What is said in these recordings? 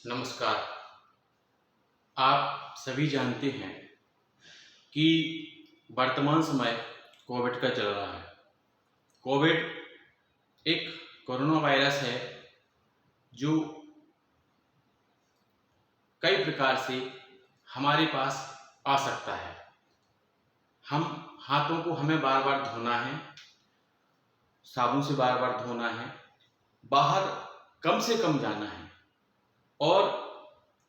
नमस्कार। आप सभी जानते हैं कि वर्तमान समय कोविड का चल रहा है। कोविड एक कोरोना वायरस है जो कई प्रकार से हमारे पास आ सकता है। हम हाथों को हमें बार बार धोना है, साबुन से बार बार धोना है, बाहर कम से कम जाना है। और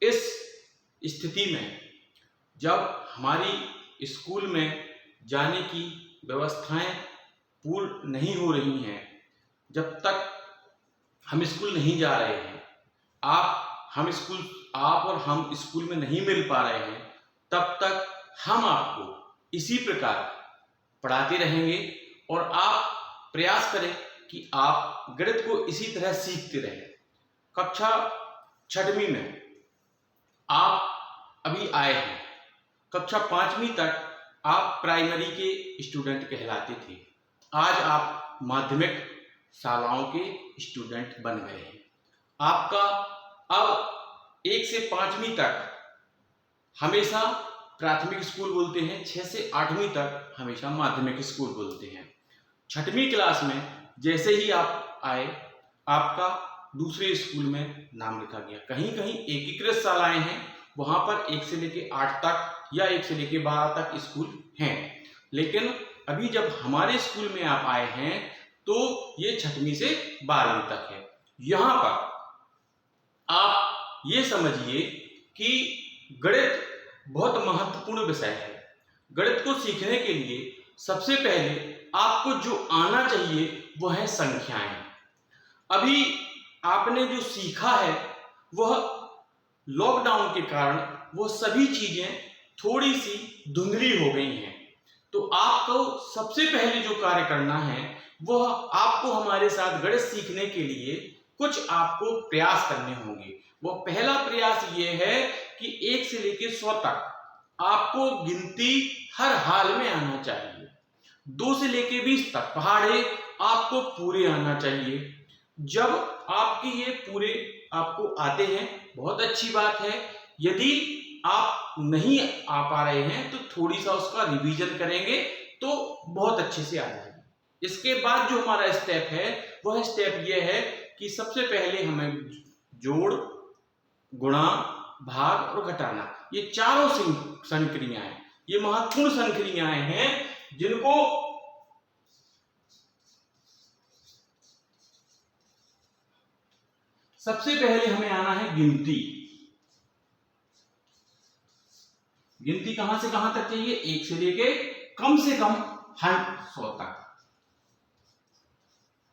इस स्थिति में जब हमारी स्कूल में जाने की व्यवस्थाएं पूर्ण नहीं हो रही हैं, जब तक हम स्कूल नहीं जा रहे हैं, आप और हम स्कूल में नहीं मिल पा रहे हैं, तब तक हम आपको इसी प्रकार पढ़ाते रहेंगे और आप प्रयास करें कि आप गणित को इसी तरह सीखते रहें। कक्षा 6वीं में आप अभी आए हैं, कक्षा 5वीं तक आप प्राइमरी के स्टूडेंट कहलाते थे। आज आप माध्यमिक शालाओं के स्टूडेंट बन गए हैं। आपका अब 1 से 5वीं तक हमेशा प्राथमिक स्कूल बोलते हैं, 6 से 8वीं तक हमेशा माध्यमिक स्कूल बोलते हैं। 6वीं क्लास में जैसे ही आप आए, आपका दूसरे स्कूल में नाम लिखा गया। कहीं कहीं एकीकृत शालाएं हैं, वहां पर 1 से लेके 8 तक या 1 से लेके 12 तक स्कूल हैं। लेकिन अभी जब हमारे स्कूल में आप आए हैं तो ये 6वीं से 12वीं तक है। यहां पर आप ये समझिए कि गणित बहुत महत्वपूर्ण विषय है। गणित को सीखने के लिए सबसे पहले आपको जो आना चाहिए वह है संख्याएं। अभी आपने जो सीखा है वह लॉकडाउन के कारण वो सभी चीजें थोड़ी सी धुंधली हो गई हैं। तो आपको सबसे पहले जो कार्य करना है वह आपको हमारे साथ गणित सीखने के लिए कुछ आपको प्रयास करने होंगे। वो पहला प्रयास ये है कि 1 से लेकर 100 तक आपको गिनती हर हाल में आना चाहिए। 2 से लेकर 20 तक पहाड़े आपको पूरे आना चाहिए। जब आपके ये पूरे आपको आते हैं, बहुत अच्छी बात है। यदि आप नहीं आ पा रहे हैं तो थोड़ी सा उसका रिवीजन करेंगे तो बहुत अच्छे से आ जाएगा। इसके बाद जो हमारा स्टेप है वह स्टेप ये है कि सबसे पहले हमें जोड़, गुणा, भाग और घटाना, ये चारों संक्रियाएं, ये महत्वपूर्ण संक्रियाएं हैं जिनको सबसे पहले हमें आना है गिनती। गिनती कहां से कहां तक चाहिए? 1 से लेके कम से कम 100 तक।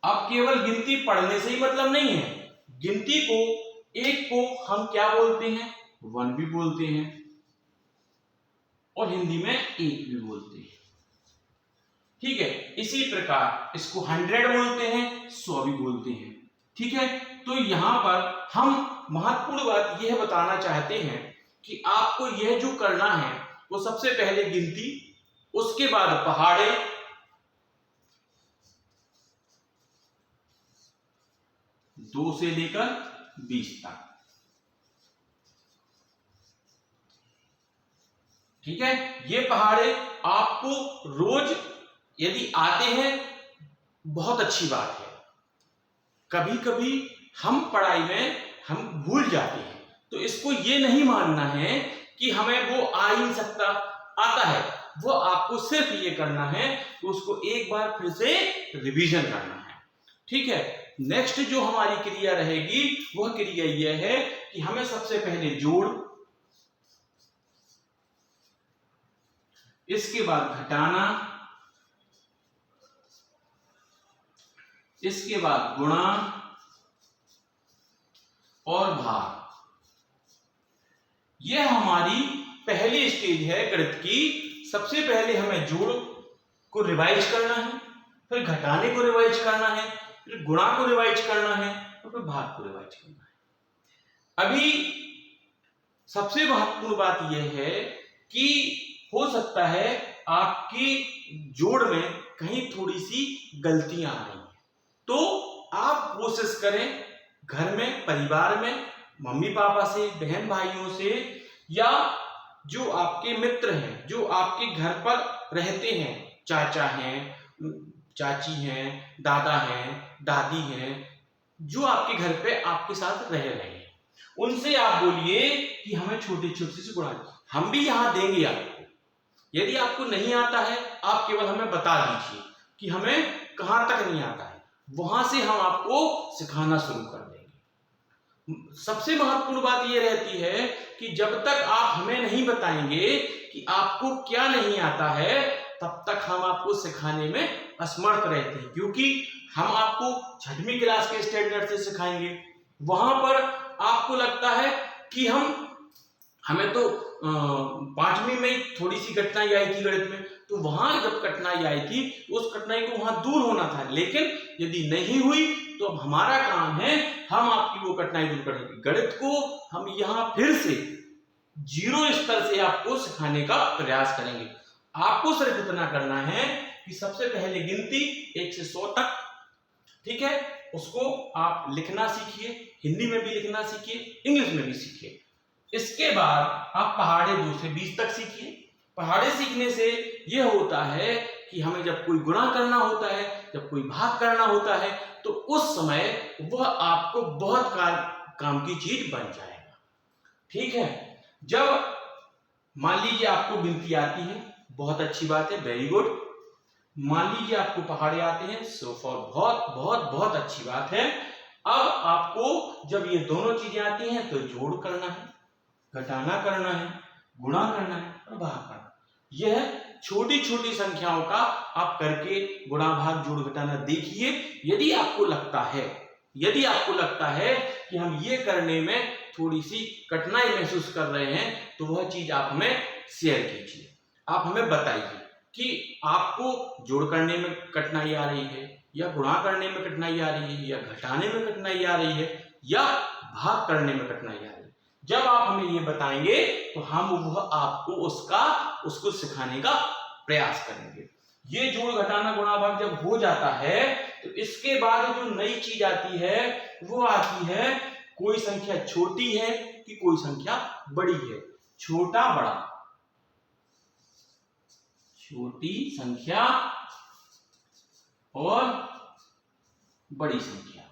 अब केवल गिनती पढ़ने से ही मतलब नहीं है। गिनती को एक को हम क्या बोलते हैं? 1 भी बोलते हैं और हिंदी में 1 भी बोलते हैं। ठीक है, इसी प्रकार इसको 100 बोलते हैं, 100 भी बोलते हैं। ठीक है, तो यहां पर हम महत्वपूर्ण बात यह बताना चाहते हैं कि आपको यह जो करना है वो सबसे पहले गिनती, उसके बाद पहाड़े, दो से लेकर 20 तक। ठीक है, ये पहाड़े आपको रोज यदि आते हैं बहुत अच्छी बात है। कभी कभी हम पढ़ाई में हम भूल जाते हैं, तो इसको ये नहीं मानना है कि हमें वो आ ही नहीं सकता, आता है। वो आपको सिर्फ ये करना है कि उसको एक बार फिर से रिवीजन करना है। ठीक है, नेक्स्ट जो हमारी क्रिया रहेगी वह क्रिया यह है कि हमें सबसे पहले जोड़, इसके बाद घटाना, इसके बाद गुणा और भाग। यह हमारी पहली स्टेज है गणित की। सबसे पहले हमें जोड़ को रिवाइज करना है, फिर घटाने को रिवाइज करना है, फिर गुणा को रिवाइज करना है और फिर भाग को रिवाइज करना है। अभी सबसे महत्वपूर्ण बात यह है कि हो सकता है आपकी जोड़ में कहीं थोड़ी सी गलतियां आ रही हैं, तो आप कोशिश करें घर में, परिवार में मम्मी पापा से, बहन भाइयों से, या जो आपके मित्र हैं, जो आपके घर पर रहते हैं, चाचा हैं, चाची हैं, दादा हैं, दादी हैं, जो आपके घर पे आपके साथ रह रहे हैं, उनसे आप बोलिए कि हमें छोटे छोटे से गुणा, हम भी यहाँ देंगे आपको। यदि आपको नहीं आता है, आप केवल हमें बता दीजिए कि हमें कहां तक नहीं आता है, वहां से हम आपको सिखाना शुरू कर देंगे। सबसे महत्वपूर्ण बात यह रहती है कि जब तक आप हमें नहीं बताएंगे कि आपको क्या नहीं आता है, तब तक हम आपको सिखाने में असमर्थ रहते हैं, क्योंकि हम आपको 6वीं क्लास के स्टैंडर्ड से सिखाएंगे। वहां पर आपको लगता है कि हमें तो 5वीं में थोड़ी सी कठिनाई आई थी गणित में, तो वहां जब कठिनाई आई थी उस कठिनाई को वहां दूर होना था, लेकिन यदि नहीं हुई तो अब हमारा काम है, हम आपकी वो कठिनाई दूर करेंगे। गणित को हम यहाँ फिर से 0 स्तर से आपको सिखाने का प्रयास करेंगे। आपको सिर्फ इतना करना है कि सबसे पहले गिनती 1 से 100 तक, ठीक है, उसको आप लिखना सीखिए, हिंदी में भी लिखना सीखिए, इंग्लिश में भी सीखिए। इसके बाद आप पहाड़े 2 से 20 तक सीखिए। पहाड़े सीखने से यह होता है कि हमें जब कोई गुणा करना होता है, जब कोई भाग करना होता है, तो उस समय वह आपको बहुत काम की चीज बन जाएगा। ठीक है, जब मान लीजिए आपको गिनती आती है, बहुत अच्छी बात है, वेरी गुड। मान लीजिए आपको पहाड़े आते हैं, सो फॉर बहुत बहुत बहुत अच्छी बात है। अब आपको जब ये दोनों चीजें आती हैं तो जोड़ करना है, घटाना करना है, गुणा करना है और भाग करना। यह छोटी छोटी संख्याओं का आप करके गुणा भाग जोड़ घटाना देखिए। यदि आपको लगता है कि हम ये करने में थोड़ी सी कठिनाई महसूस कर रहे हैं, तो वह चीज आप हमें शेयर कीजिए, आप हमें बताइए कि आपको जोड़ करने में कठिनाई आ रही है, या गुणा करने में कठिनाई आ रही है, या घटाने में कठिनाई आ रही है, या भाग करने में कठिनाई आ रही है। जब आप हमें ये बताएंगे तो हम वह आपको उसको सिखाने का प्रयास करेंगे। ये जोड़ घटाना गुणा भाग जब हो जाता है तो इसके बाद जो नई चीज आती है वो आती है, कोई संख्या छोटी है कि कोई संख्या बड़ी है। छोटा बड़ा, छोटी संख्या और बड़ी संख्या।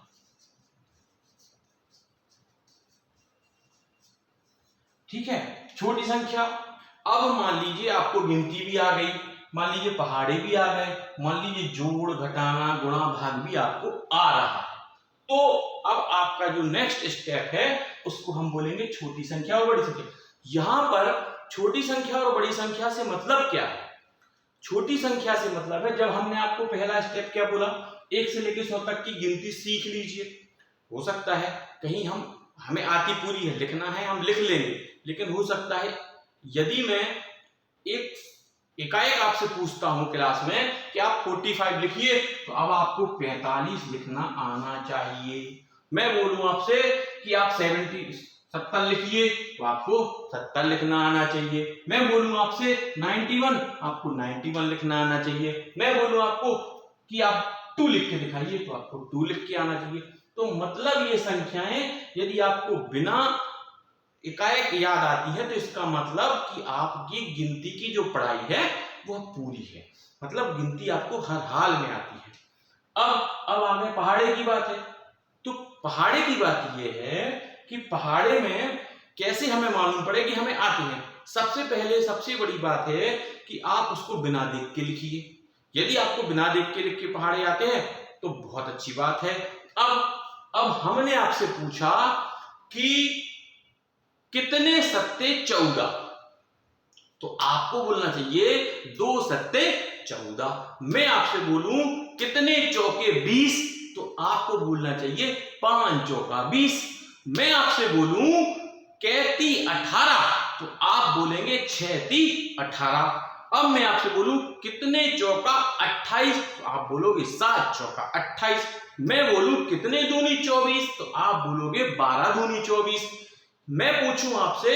ठीक है, छोटी संख्या। अब मान लीजिए आपको गिनती भी आ गई, मान लीजिए पहाड़े भी आ गए, मान लीजिए जोड़ घटाना गुणा भाग भी आपको आ रहा है, तो अब आपका जो नेक्स्ट स्टेप है उसको हम बोलेंगे छोटी संख्या और बड़ी संख्या। यहां पर छोटी संख्या और बड़ी संख्या से मतलब क्या है? छोटी संख्या से मतलब है, जब हमने आपको पहला स्टेप क्या बोला, 1 से लेकर 100 तक की गिनती सीख लीजिए। हो सकता है कहीं हमें आती पूरी है, लिखना है हम लिख लेंगे, लेकिन हो सकता है यदि मैं एकाएक आपसे पूछता हूं क्लास में कि आप 45 लिखिए, तो अब आपको 45 लिखना आना चाहिए। मैं बोलूं आपसे कि आप 70 लिखिए, तो आपको 70 लिखना आना चाहिए। मैं बोलूं आपसे 91, आपको 91 लिखना आना चाहिए। मैं बोलूं आपको कि आप 2 लिख के दिखाइए, तो आपको 2 लिख के आना चाहिए। तो मतलब ये संख्याएं यदि आपको बिना एकाएक याद आती है, तो इसका मतलब कि आपकी गिनती की जो पढ़ाई है वह पूरी है, मतलब गिनती आपको हर हाल में आती है। अब आगे पहाड़े की बात है, तो पहाड़े की बात यह है कि पहाड़े में कैसे हमें मालूम पड़े कि हमें आती है। सबसे पहले सबसे बड़ी बात है कि आप उसको बिना देख के लिखिए। यदि आपको बिना देख के लिख के पहाड़े आते हैं तो बहुत अच्छी बात है। अब हमने आपसे पूछा कि कितने सत्ते 14, तो आपको बोलना चाहिए 2 सत्ते 14। मैं आपसे बोलूं कितने चौके 20, तो आपको बोलना चाहिए 5 चौका 20। मैं आपसे बोलूं कैती 18, तो आप बोलेंगे 6 18। अब मैं आपसे बोलूं कितने चौका 28, तो आप बोलोगे 7 चौका 28। मैं बोलूं कितने दूनी 24, तो आप बोलोगे 12 दूनी 24। मैं पूछूं आपसे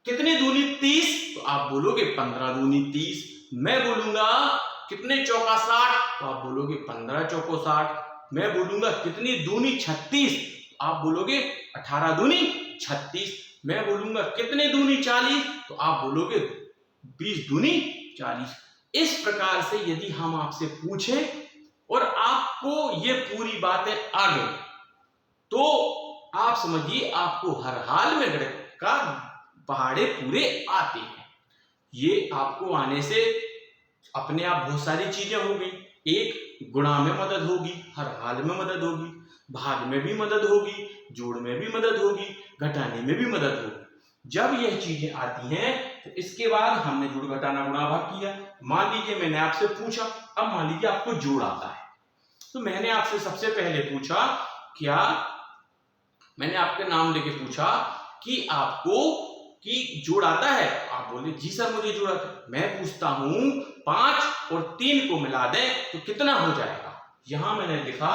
कितने दूनी 30, तो आप बोलोगे 15 दूनी 30। मैं बोलूंगा कितने चौका 60, तो आप बोलोगे 15 चौको 60। मैं बोलूंगा कितनी दूनी 36, आप बोलोगे 18 दूनी 36। मैं बोलूंगा कितने दूनी 40, तो आप बोलोगे 20 दूनी 40। इस प्रकार से यदि हम आपसे पूछें और आपको ये पूरी बातें आ गई, तो आप समझिए आपको हर हाल में गणित का पहाड़े पूरे आते हैं। ये आपको आने से अपने आप बहुत सारी चीजें हो गई। एक, गुणा में मदद होगी, हर हाल में मदद होगी, भाग में भी मदद होगी, जोड़ में भी मदद होगी, घटाने में भी मदद होगी। जब यह चीजें आती हैं तो इसके बाद हमने जोड़ घटाना गुणा भाग किया। मान लीजिए मैंने आपसे पूछा, अब मान लीजिए आपको जोड़ आता है, तो मैंने आपसे सबसे पहले पूछा, क्या मैंने आपके नाम लेके पूछा कि आपको कि जोड़ आता है? आप बोले जी सर मुझे जोड़ आता है। मैं पूछता हूं 5 और 3 को मिला दें तो कितना हो जाएगा? यहां मैंने लिखा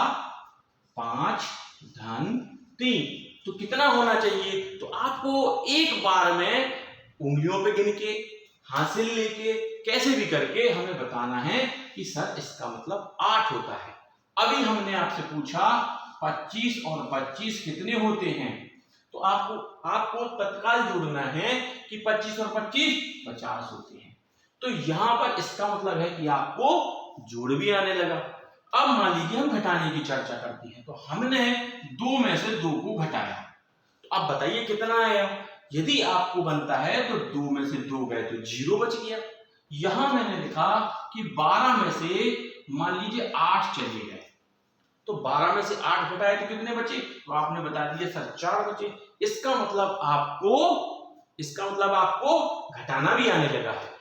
5 धन 3, तो कितना होना चाहिए? तो आपको एक बार में उंगलियों पे गिन के, हासिल लेके, कैसे भी करके हमें बताना है कि सर इसका मतलब 8 होता है। अभी हमने आपसे पूछा 25 और 25 कितने होते हैं, तो आपको तत्काल जोड़ना है कि 25 और 25 50 होते हैं। तो यहां पर इसका मतलब है कि आपको जोड़ भी आने लगा। अब मान लीजिए हम घटाने की चर्चा करते हैं, तो हमने 2 में से 2 को घटाया, तो अब बताइए कितना आया? यदि आपको बनता है तो 2 में से 2 गए तो 0 बच गया। यहां मैंने लिखा कि 12 में से मान लीजिए 8 चले गए, तो 12 में से 8 घटाए तो कितने बचे? तो आपने बता दिया सर 4 बचे। इसका मतलब आपको घटाना भी आने लगा है।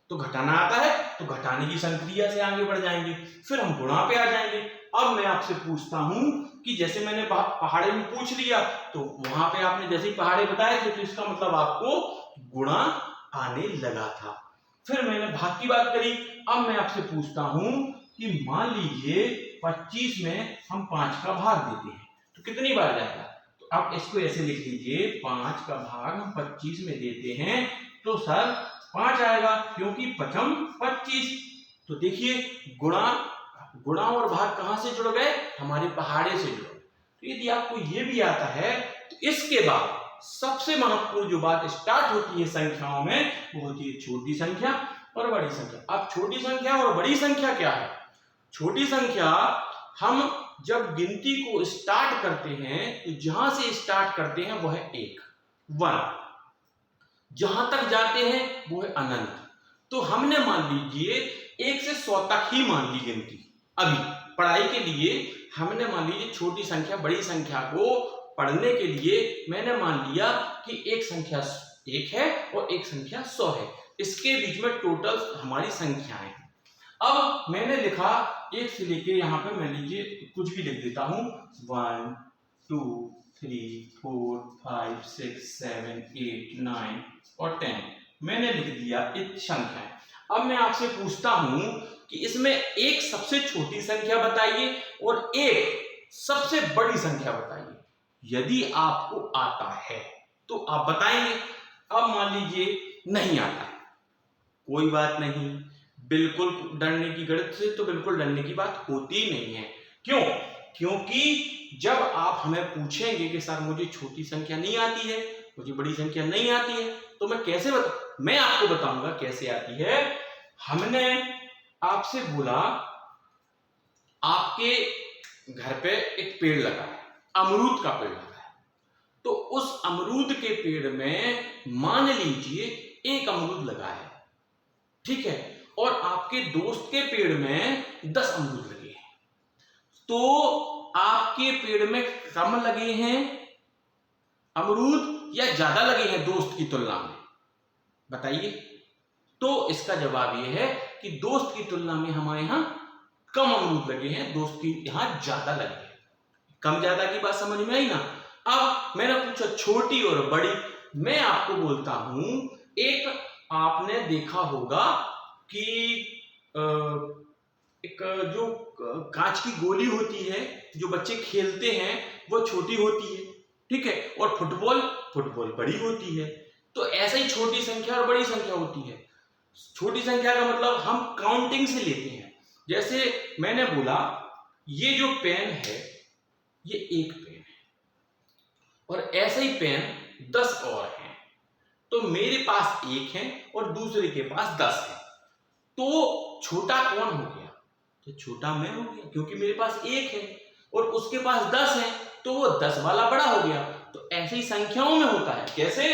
तो घटाना आता है तो घटाने की संक्रिया से आगे बढ़ जाएंगे, फिर हम गुणा पे आ जाएंगे। अब मैं आपसे पूछता हूं कि जैसे मैंने पहाड़े में पूछ लिया, तो वहां पे आपने जैसे ही पहाड़े बताए थे, तो इसका मतलब आपको गुणा आने लगा था। फिर मैंने भाग की बात करी। अब मैं आपसे पूछता हूं कि मान लीजिए 25 में हम 5 का भाग देते हैं तो कितनी बार जाएगा? तो आप इसको ऐसे लिख लीजिए, 5 का भाग हम 25 में देते हैं तो सर 5 आएगा, क्योंकि 5 25। तो देखिए गुणा और भाग कहां से जुड़ गए? हमारे पहाड़े से जुड़ गए। तो यदि आपको ये भी आता है तो इसके बाद सबसे महत्वपूर्ण जो बात स्टार्ट होती है संख्याओं में, वो होती है छोटी संख्या और बड़ी संख्या। अब छोटी संख्या और बड़ी संख्या क्या है? छोटी संख्या हम जब गिनती को स्टार्ट करते हैं तो जहां से स्टार्ट करते हैं वो है 1, जहां तक जाते हैं वो है अनंत। तो हमने मान लीजिए 1 से 100 तक ही मान ली गिनती। अभी पढ़ाई के लिए हमने मान लीजिए छोटी संख्या बड़ी संख्या को पढ़ने के लिए मैंने मान लिया कि एक संख्या 1 है और एक संख्या 100 है, इसके बीच में टोटल हमारी संख्याएं हैं। अब मैंने लिखा 1 से लेके यहाँ पे मान लीजिए कुछ भी लिख देता हूं, 1 2 3 4 5 6 7 8 9 और 10 मैंने लिख दिया इतनी संख्याएं। अब मैं आपसे पूछता हूं कि इसमें एक सबसे छोटी संख्या बताइए और एक सबसे बड़ी संख्या बताइए। यदि आपको आता है तो आप बताएंगे। अब मान लीजिए नहीं आता है, कोई बात नहीं, बिल्कुल डरने की, गणित से तो बिल्कुल डरने की बात होती ही नहीं है। क्यों? क्योंकि जब आप हमें पूछेंगे कि सर मुझे छोटी संख्या नहीं आती है, मुझे बड़ी संख्या नहीं आती है, तो मैं कैसे मैं आपको बताऊंगा कैसे आती है। हमने आपसे बोला आपके घर पे एक पेड़ लगा है, अमरूद का पेड़ लगा है, तो उस अमरूद के पेड़ में मान लीजिए एक अमरूद लगा है, ठीक है, और आपके दोस्त के पेड़ में 10 अमरूद लगे हैं। तो आपके पेड़ में कम लगे हैं अमरूद या ज्यादा लगे हैं दोस्त की तुलना में? बताइए। तो इसका जवाब यह है कि दोस्त की तुलना में हमारे यहां कम अमरूद लगे हैं, दोस्त की यहां ज्यादा लगे हैं। कम ज्यादा की बात समझ में आई ना? अब मैंने पूछा छोटी और बड़ी। मैं आपको बोलता हूं, एक आपने देखा होगा कि एक जो कांच की गोली होती है जो बच्चे खेलते हैं वो छोटी होती है, ठीक है, और फुटबॉल बड़ी होती है। तो ऐसे ही छोटी संख्या और बड़ी संख्या होती है। छोटी संख्या का मतलब हम काउंटिंग से लेते हैं। जैसे मैंने बोला ये जो पेन है ये एक पेन है, और ऐसे ही पेन 10 और हैं, तो मेरे पास 1 है और दूसरे के पास 10 है, तो छोटा कौन हो गया? तो छोटा मैं हो गया, क्योंकि मेरे पास 1 है और उसके पास 10 है, तो वो 10 वाला बड़ा हो गया। तो ऐसे ही संख्याओं में होता है। कैसे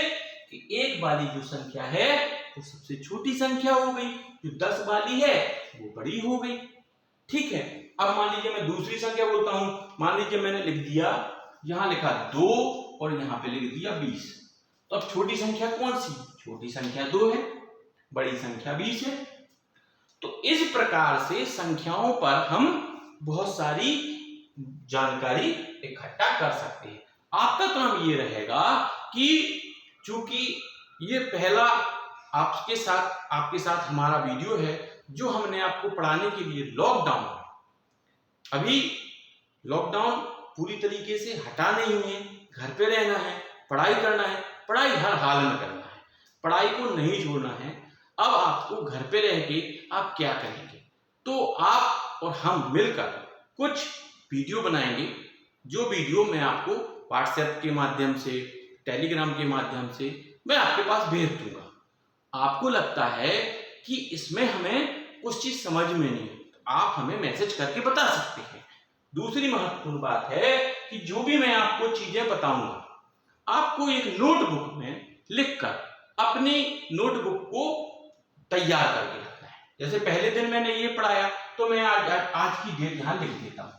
कि 1 वाली जो संख्या है वो सबसे छोटी संख्या हो गई, जो 10 वाली है वो बड़ी हो गई। ठीक है, अब मान लीजिए मैं दूसरी संख्या बोलता हूं। मान लीजिए मैंने लिख दिया, यहां लिखा 2 और यहां पे लिख दिया 20। तो अब छोटी संख्या कौन सी? छोटी संख्या 2 है, बड़ी संख्या 20 है। तो इस प्रकार से संख्याओं पर हम बहुत सारी जानकारी इकट्ठा कर सकते हैं। आपका काम ये रहेगा कि चूंकि ये पहला आपके साथ हमारा वीडियो है जो हमने आपको पढ़ाने के लिए लॉकडाउन, अभी लॉकडाउन पूरी तरीके से हटा नहीं है, घर पे रहना है, पढ़ाई करना है, पढ़ाई हर हाल में करना है, पढ़ाई को नहीं छोड़ना है। अब आपको घर पे रह के आप क्या करेंगे? तो आप और हम मिलकर कुछ वीडियो बनाएंगे, जो वीडियो मैं आपको व्हाट्सएप के माध्यम से, टेलीग्राम के माध्यम से मैं आपके पास भेज दूंगा। आपको लगता है कि इसमें हमें कुछ चीज समझ में नहीं है, तो आप हमें मैसेज करके बता सकते हैं। दूसरी महत्वपूर्ण बात है कि जो भी मैं आपको चीजें बताऊंगा, आपको एक नोटबुक में लिखकर अपनी नोटबुक को तैयार करके रखना है। जैसे पहले दिन मैंने ये पढ़ाया, तो मैं आज की डेट यहां लिख देता हूं।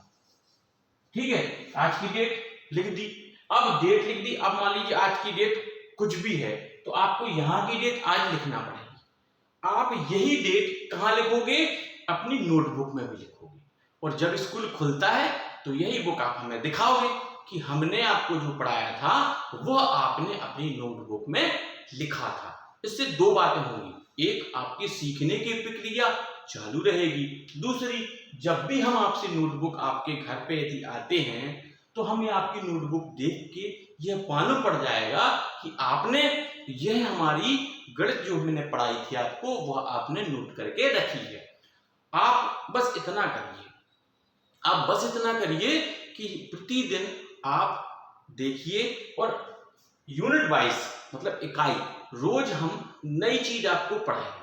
ठीक है, आज की डेट लिख दी। अब डेट लिख दी, अब मान लीजिए आज की डेट कुछ भी है, तो आपको यहाँ की डेट आज लिखना पड़ेगी। आप यही डेट कहाँ लिखोगे? अपनी नोटबुक में भी लिखोगे। और जब स्कूल खुलता है तो यही बुक आप हमें दिखाओगे कि हमने आपको जो पढ़ाया था वह आपने अपनी नोटबुक में लिखा था। इससे दो बातें होंगी, एक आपकी सीखने की प्रक्रिया चालू रहेगी, दूसरी जब भी हम आपसे नोटबुक आपके घर पे यदि आते हैं तो हमें आपकी नोटबुक देख के यह मालूम पड़ जाएगा कि आपने यह हमारी गणित जो मैंने पढ़ाई थी आपको वह आपने नोट करके रखी है। आप बस इतना करिए, आप बस इतना करिए कि प्रतिदिन आप देखिए और यूनिट वाइज मतलब इकाई रोज हम नई चीज आपको पढ़ाएंगे।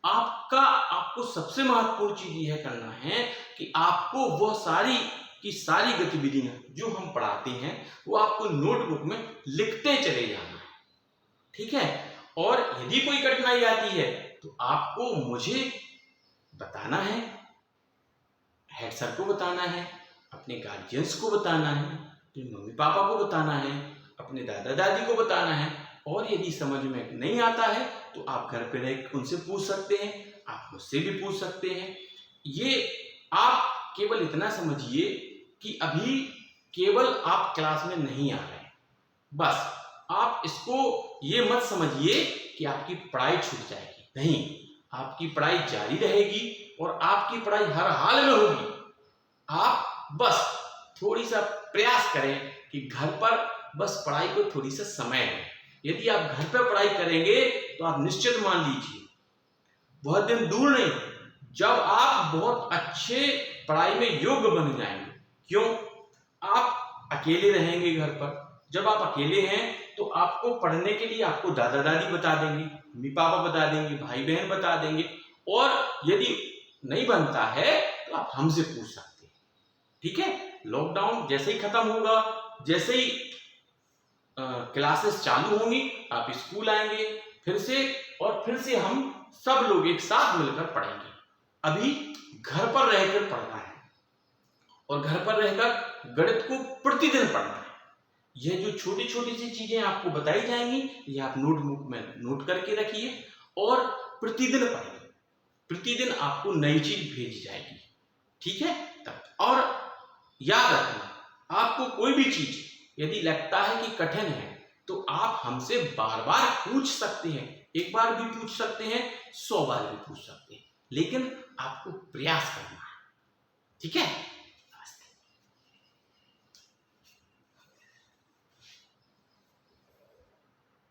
आपको सबसे महत्वपूर्ण चीज यह करना है कि आपको वह सारी की सारी गतिविधियां जो हम पढ़ाते हैं वो आपको नोटबुक में लिखते चले जाना है। ठीक है, और यदि कोई कठिनाई आती है तो आपको मुझे बताना है, हेड सर को बताना है, अपने गार्जियंस को बताना है, अपने मम्मी पापा को बताना है, अपने दादा दादी को बताना है। और यदि समझ में नहीं आता है तो आप घर पे रह उनसे पूछ सकते हैं, आप मुझसे भी पूछ सकते हैं। ये आप केवल इतना समझिए कि अभी केवल आप क्लास में नहीं आ रहे हैं, बस आप इसको ये मत समझिए कि आपकी पढ़ाई छूट जाएगी। नहीं, आपकी पढ़ाई जारी रहेगी और आपकी पढ़ाई हर हाल में होगी। आप बस थोड़ी सा प्रयास करें कि घर पर बस पढ़ाई को थोड़ी सा समय दें। यदि आप घर पर पढ़ाई करेंगे तो आप निश्चित मान लीजिए वह दिन दूर नहीं जब आप बहुत अच्छे पढ़ाई में योग्य बन जाएंगे। क्यों? आप अकेले रहेंगे घर पर। जब आप अकेले हैं तो आपको पढ़ने के लिए आपको दादा दादी बता देंगे, मम्मी पापा बता देंगे, भाई बहन बता देंगे, और यदि नहीं बनता है तो आप हमसे पूछ सकते हैं। ठीक है, लॉकडाउन जैसे ही खत्म होगा, जैसे ही क्लासेस चालू होंगी, आप स्कूल आएंगे फिर से, और फिर से हम सब लोग एक साथ मिलकर पढ़ेंगे। अभी घर पर रहकर पढ़ना है और घर पर रहकर गणित को प्रतिदिन पढ़ना है। यह जो छोटी छोटी सी चीजें आपको बताई जाएंगी ये आप नोटबुक में नोट करके रखिए और प्रतिदिन पढ़िए। प्रतिदिन आपको नई चीज भेजी जाएगी। ठीक है, और याद रखना, आपको कोई भी चीज यदि लगता है कि कठिन है तो आप हमसे बार बार पूछ सकते हैं। एक बार भी पूछ सकते हैं, 100 बार भी पूछ सकते हैं, लेकिन आपको प्रयास करना है। ठीक है।